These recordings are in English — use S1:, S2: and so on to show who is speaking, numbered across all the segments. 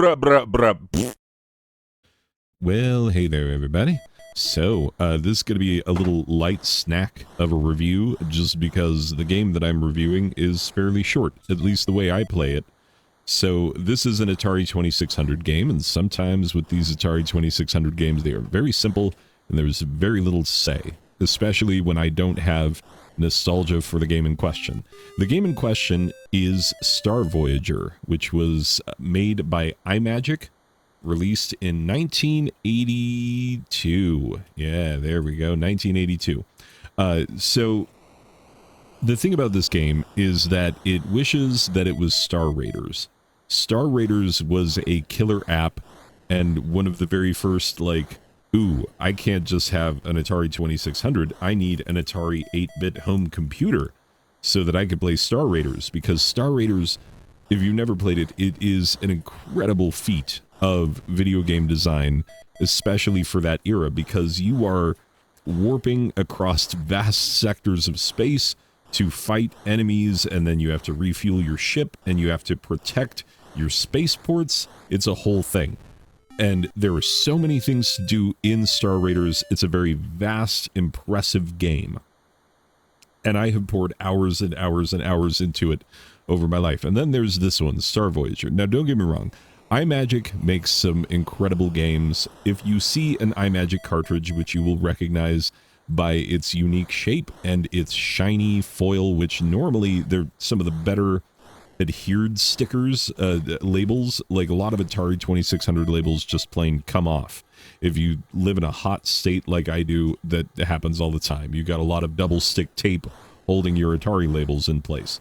S1: bruh, bruh, bruh.
S2: Well, hey there, everybody. So, this is going to be a little light snack of a review, just because the game that I'm reviewing is fairly short, at least the way I play it. So, this is an Atari 2600 game, and sometimes with these Atari 2600 games, they are very simple, and there's very little to say, especially when I don't have nostalgia for the game in question. The game in question is Star Voyager, which was made by iMagic, released in 1982. Yeah, there we go, 1982. So the thing about this game is that it wishes that it was Star Raiders. Star Raiders was a killer app, and one of the very first, like, ooh, I can't just have an Atari 2600, I need an Atari 8-bit home computer so that I could play Star Raiders, because Star Raiders, if you've never played it, it is an incredible feat of video game design, especially for that era, because you are warping across vast sectors of space to fight enemies, and then you have to refuel your ship, and you have to protect your spaceports. It's a whole thing. And there are so many things to do in Star Raiders. It's a very vast, impressive game. And I have poured hours and hours and hours into it over my life. And then there's this one, Star Voyager. Now, don't get me wrong. iMagic makes some incredible games. If you see an iMagic cartridge, which you will recognize by its unique shape and its shiny foil, which normally they're some of the better adhered stickers, labels, like a lot of Atari 2600 labels just plain come off. If you live in a hot state like I do, that happens all the time. You got a lot of double stick tape holding your Atari labels in place.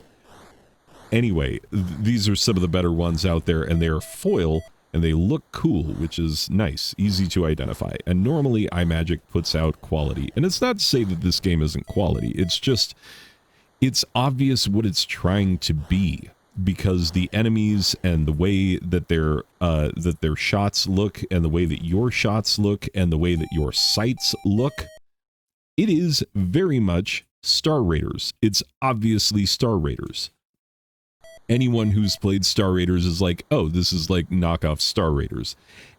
S2: Anyway, these are some of the better ones out there, and they are foil, and they look cool, which is nice, easy to identify. And normally, iMagic puts out quality. And it's not to say that this game isn't quality. It's just, it's obvious what it's trying to be, because the enemies and the way that their shots look, and the way that your shots look, and the way that your sights look, it is very much Star Raiders. It's obviously Star Raiders. Anyone who's played Star Raiders is like, oh, this is like knockoff Star Raiders.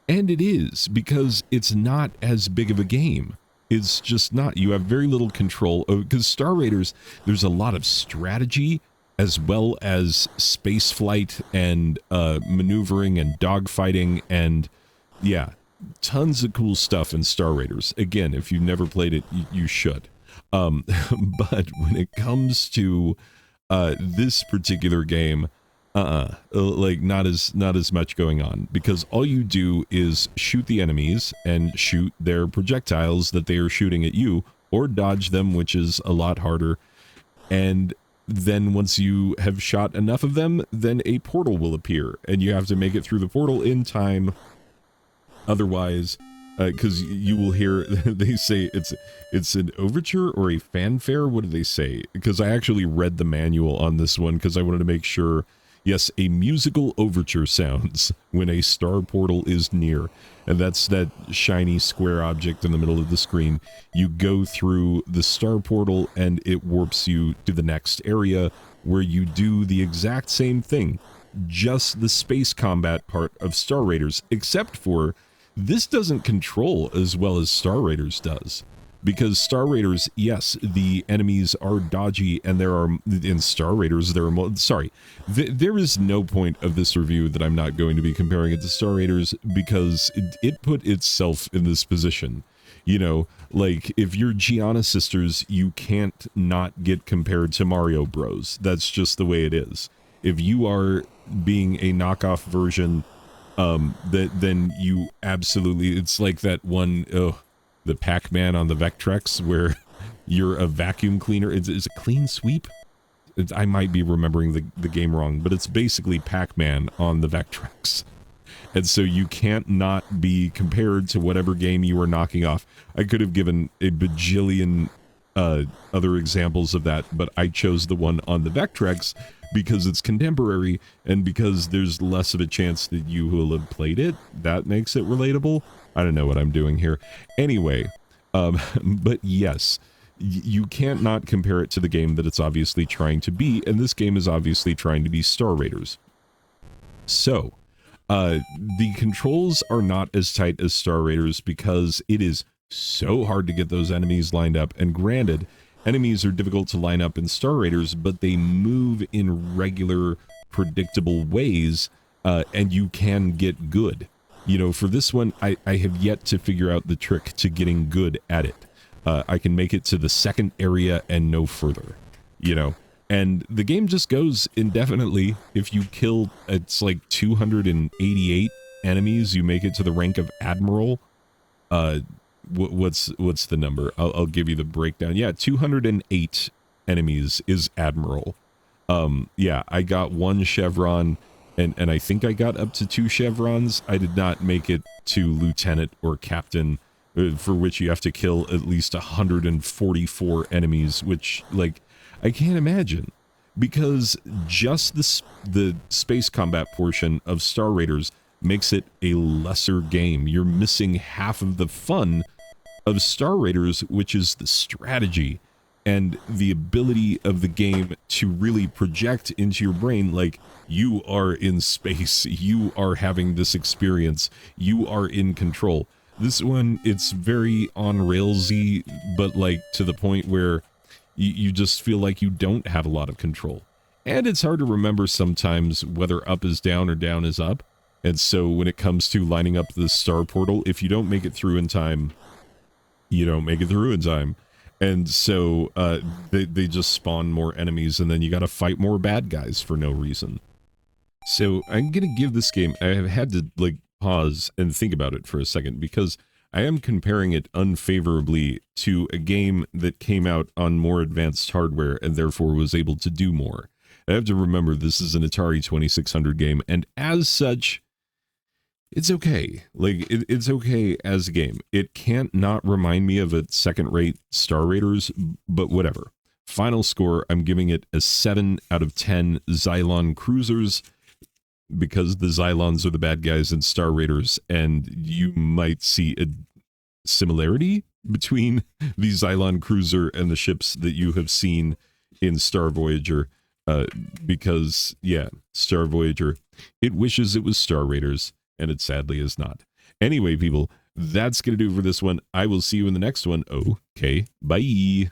S2: And it is, because it's not as big of a game. It's just not. You have very little control, because Star Raiders, there's a lot of strategy, as well as space flight and maneuvering and dogfighting, and yeah, tons of cool stuff in Star Raiders. Again, if you've never played it, you should. But when it comes to this particular game, like not as much going on, because all you do is shoot the enemies and shoot their projectiles that they are shooting at you, or dodge them, which is a lot harder. And then once you have shot enough of them, then a portal will appear, and you have to make it through the portal in time. Otherwise, because you will hear, they say it's an overture or a fanfare. What do they say? Because I actually read the manual on this one, because I wanted to make sure. Yes, a musical overture sounds when a star portal is near. And that's that shiny square object in the middle of the screen. You go through the star portal, and it warps you to the next area, where you do the exact same thing. Just the space combat part of Star Raiders, except for this doesn't control as well as Star Raiders does. Because Star Raiders, yes, the enemies are dodgy, and there are, in Star Raiders, there are more, sorry, there is no point of this review that I'm not going to be comparing it to Star Raiders, because it put itself in this position. You know, like, if you're Gianna Sisters, you can't not get compared to Mario Bros. That's just the way it is. If you are being a knockoff version, then you absolutely, it's like that one, the Pac-Man on the Vectrex, where you're a vacuum cleaner. Is it Clean Sweep? I might be remembering the game wrong, but it's basically Pac-Man on the Vectrex. And so you can't not be compared to whatever game you are knocking off. I could have given a bajillion other examples of that, but I chose the one on the Vectrex because it's contemporary, and because there's less of a chance that you will have played it. That makes it relatable. I don't know what I'm doing here. Anyway, but yes, you can't not compare it to the game that it's obviously trying to be, and this game is obviously trying to be Star Raiders. So, The controls are not as tight as Star Raiders because it is so hard to get those enemies lined up. And granted, enemies are difficult to line up in Star Raiders, but they move in regular, predictable ways, and you can get good. You know, for this one, I have yet to figure out the trick to getting good at it. I can make it to the second area and no further, you know. And the game just goes indefinitely. If you kill, it's like 288 enemies, you make it to the rank of Admiral. What's the number? I'll give you the breakdown. Yeah, 208 enemies is Admiral. Yeah, I got 1 chevron, and I think I got up to 2 chevrons. I did not make it to Lieutenant or Captain, for which you have to kill at least 144 enemies, which, like, I can't imagine, because just the space combat portion of Star Raiders makes it a lesser game. You're missing half of the fun of Star Raiders, which is the strategy and the ability of the game to really project into your brain, like, you are in space, you are having this experience, you are in control. This one, it's very on-railsy, but, like, to the point where you just feel like you don't have a lot of control. And it's hard to remember sometimes whether up is down or down is up. And so when it comes to lining up the star portal, if you don't make it through in time, you don't make it through in time. And so they just spawn more enemies, and then you got to fight more bad guys for no reason. So I'm going to give this game, I have had to, like, pause and think about it for a second, because I am comparing it unfavorably to a game that came out on more advanced hardware and therefore was able to do more. I have to remember this is an Atari 2600 game, and as such, it's okay. Like, it's okay as a game. It can't not remind me of a second-rate Star Raiders, but whatever. Final score, I'm giving it a 7 out of 10 Xylon Cruisers, because the Xylons are the bad guys in Star Raiders, and you might see a similarity between the Xylon Cruiser and the ships that you have seen in Star Voyager, because, yeah, Star Voyager, it wishes it was Star Raiders, and it sadly is not. Anyway, people, that's going to do it for this one. I will see you in the next one. Okay, bye.